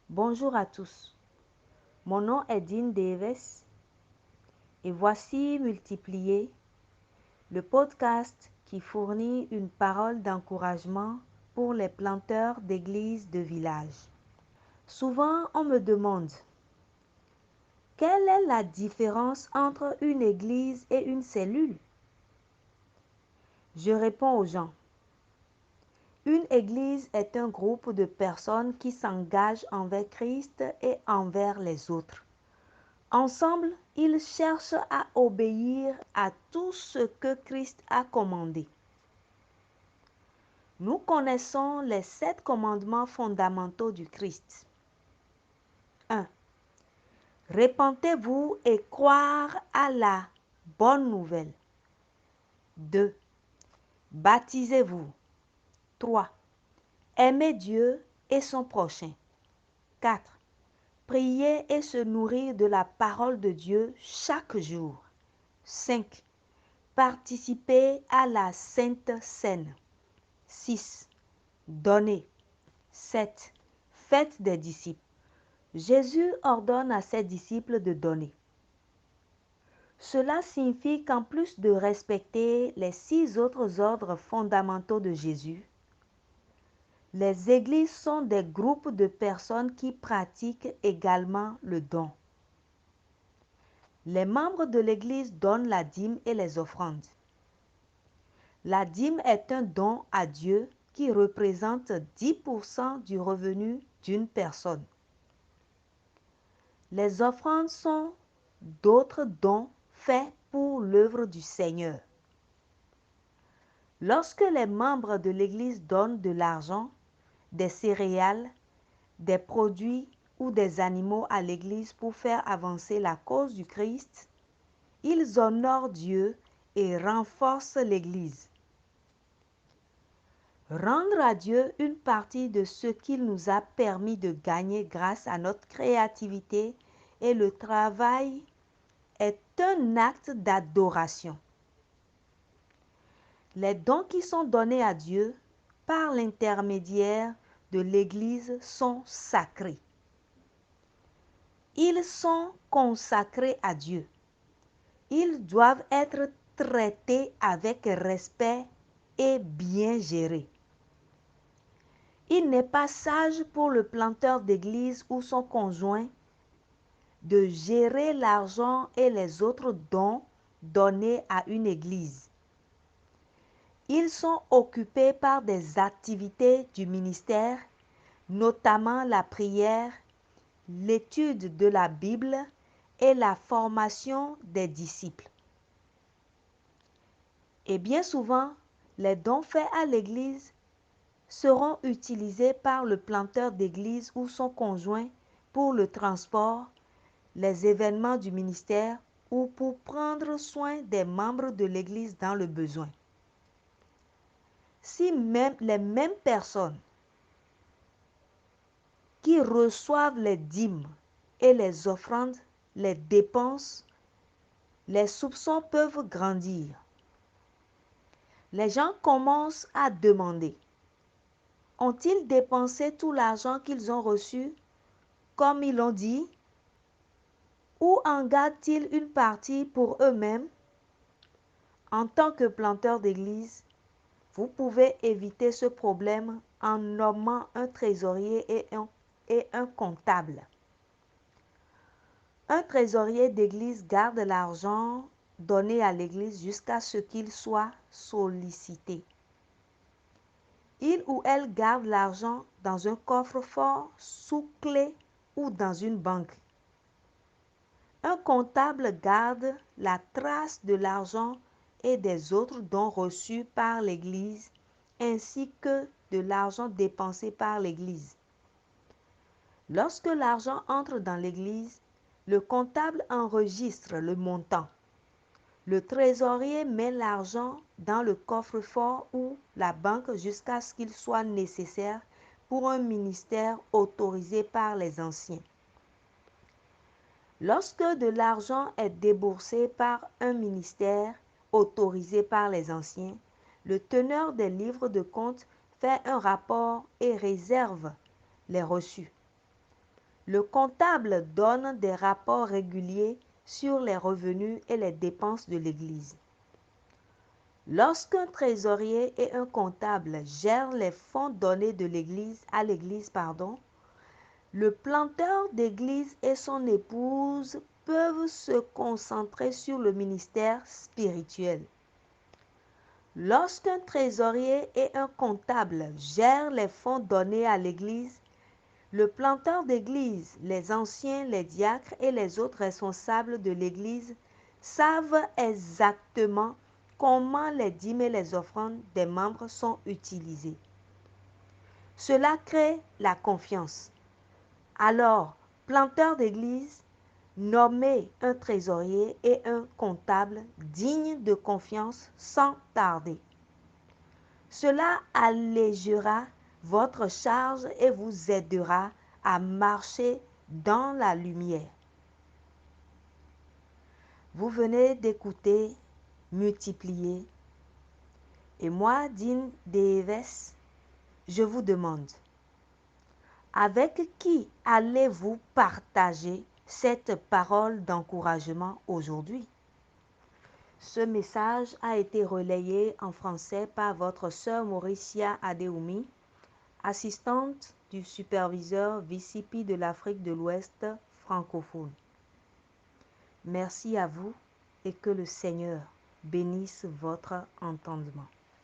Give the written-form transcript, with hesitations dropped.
Bonjour à tous, mon nom est Dean Davis et voici Multiplier, le podcast qui fournit une parole d'encouragement pour les planteurs d'églises de village. Souvent, on me demande, quelle est la différence entre une église et une cellule? Je réponds aux gens, une église est un groupe de personnes qui s'engagent envers Christ et envers les autres. Ensemble, ils cherchent à obéir à tout ce que Christ a commandé. Nous connaissons les 7 commandements fondamentaux du Christ. 1. Répentez-vous et croire à la bonne nouvelle. 2. Baptisez-vous. 3. Aimez Dieu et son prochain. 4. Prier et se nourrir de la parole de Dieu chaque jour. 5. Participer à la Sainte Seine. 6. Donner. 7. Faites des disciples. Jésus ordonne à ses disciples de donner. Cela signifie qu'en plus de respecter les 6 autres ordres fondamentaux de Jésus, les églises sont des groupes de personnes qui pratiquent également le don. Les membres de l'église donnent la dîme et les offrandes. La dîme est un don à Dieu qui représente 10% du revenu d'une personne. Les offrandes sont d'autres dons faits pour l'œuvre du Seigneur. Lorsque les membres de l'Église donnent de l'argent, des céréales, des produits ou des animaux à l'Église pour faire avancer la cause du Christ, ils honorent Dieu et renforcent l'Église. Rendre à Dieu une partie de ce qu'il nous a permis de gagner grâce à notre créativité et le travail est un acte d'adoration. Les dons qui sont donnés à Dieu par l'intermédiaire de l'Église sont sacrés. Ils sont consacrés à Dieu. Ils doivent être traités avec respect et bien gérés. Il n'est pas sage pour le planteur d'église ou son conjoint de gérer l'argent et les autres dons donnés à une église. Ils sont occupés par des activités du ministère, notamment la prière, l'étude de la Bible et la formation des disciples. Et bien souvent, les dons faits à l'église seront utilisés par le planteur d'église ou son conjoint pour le transport, les événements du ministère ou pour prendre soin des membres de l'église dans le besoin. Si même les mêmes personnes qui reçoivent les dîmes et les offrandes les dépensent, les soupçons peuvent grandir. Les gens commencent à demander: ont-ils dépensé tout l'argent qu'ils ont reçu comme ils l'ont dit? Ou en gardent-ils une partie pour eux-mêmes? En tant que planteur d'église, vous pouvez éviter ce problème en nommant un trésorier et un comptable. Un trésorier d'église garde l'argent donné à l'église jusqu'à ce qu'il soit sollicité. Il ou elle garde l'argent dans un coffre-fort, sous clé ou dans une banque. Un comptable garde la trace de l'argent et des autres dons reçus par l'Église, ainsi que de l'argent dépensé par l'Église. Lorsque l'argent entre dans l'Église, le comptable enregistre le montant. Le trésorier met l'argent dans le coffre-fort ou la banque jusqu'à ce qu'il soit nécessaire pour un ministère autorisé par les anciens. Lorsque de l'argent est déboursé par un ministère autorisé par les anciens, le teneur des livres de compte fait un rapport et réserve les reçus. Le comptable donne des rapports réguliers sur les revenus et les dépenses de l'Église. Lorsqu'un trésorier et un comptable gèrent les fonds donnés de l'Église à l'Église, le planteur d'église et son épouse peuvent se concentrer sur le ministère spirituel. Lorsqu'un trésorier et un comptable gèrent les fonds donnés à l'Église, le planteur d'église, les anciens, les diacres et les autres responsables de l'Église savent exactement comment les dîmes et les offrandes des membres sont utilisées. Cela crée la confiance. Alors, planteur d'église, nommez un trésorier et un comptable dignes de confiance sans tarder. Cela allégera votre charge et vous aidera à marcher dans la lumière. Vous venez d'écouter Multiplier. Et moi, Dean Davis, je vous demande, avec qui allez-vous partager cette parole d'encouragement aujourd'hui? Ce message a été relayé en français par votre sœur Mauricia Adeoumi, assistante du superviseur VCP de l'Afrique de l'Ouest francophone. Merci à vous et que le Seigneur bénisse votre entendement.